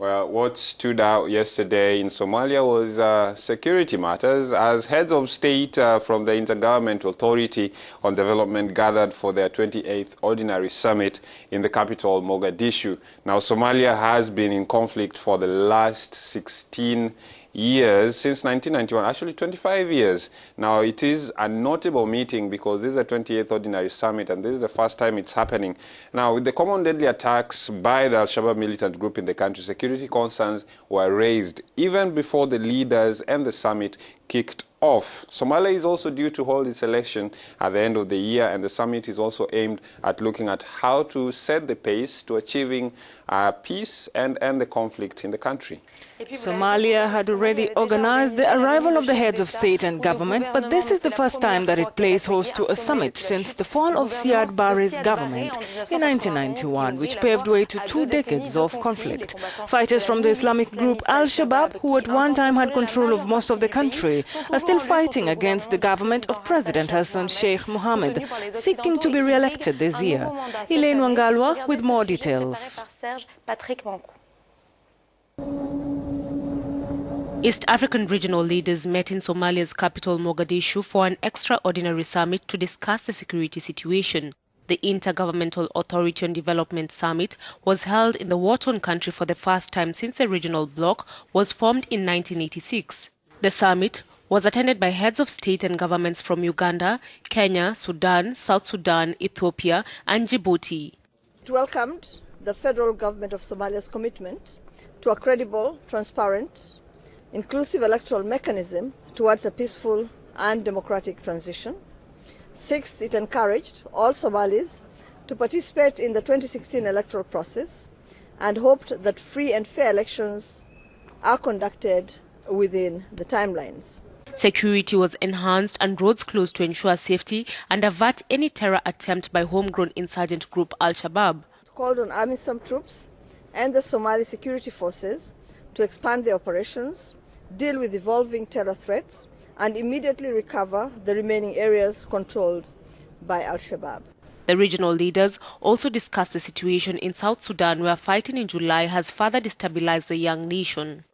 Well, what stood out yesterday in Somalia was security matters, as heads of state from the Intergovernmental Authority on Development gathered for their 28th Ordinary Summit in the capital, Mogadishu. Now, Somalia has been in conflict for the last 16 years, since 1991, actually 25 years. Now, it is a notable meeting because this is the 28th Ordinary Summit and this is the first time it's happening. Now, with the common deadly attacks by the Al-Shabaab militant group in the country, security concerns were raised even before the leaders and the summit kicked off. Somalia is also due to hold its election at the end of the year, and the summit is also aimed at looking at how to set the pace to achieving peace and end the conflict in the country. Somalia had already organized the arrival of the heads of state and government, but this is the first time that it plays host to a summit since the fall of Siad Barre's government in 1991, which paved way to 2 decades of conflict. Fighters from the Islamic group Al-Shabaab, who at one time had control of most of the country, are still fighting against the government of President Hassan Sheikh Mohammed, seeking to be re-elected this year. Elaine Wangalwa with more details. East African regional leaders met in Somalia's capital Mogadishu for an extraordinary summit to discuss the security situation. The Intergovernmental Authority on Development Summit was held in the war-torn country for the first time since the regional bloc was formed in 1986. The summit was attended by heads of state and governments from Uganda, Kenya, Sudan, South Sudan, Ethiopia and Djibouti. It welcomed the federal government of Somalia's commitment to a credible, transparent, inclusive electoral mechanism towards a peaceful and democratic transition. Sixth, it encouraged all Somalis to participate in the 2016 electoral process and hoped that free and fair elections are conducted within the timelines. Security was enhanced and roads closed to ensure safety and avert any terror attempt by homegrown insurgent group Al-Shabaab. It called on AMISOM troops and the Somali security forces to expand their operations, deal with evolving terror threats, and immediately recover the remaining areas controlled by Al-Shabaab. The regional leaders also discussed the situation in South Sudan, where fighting in July has further destabilized the young nation.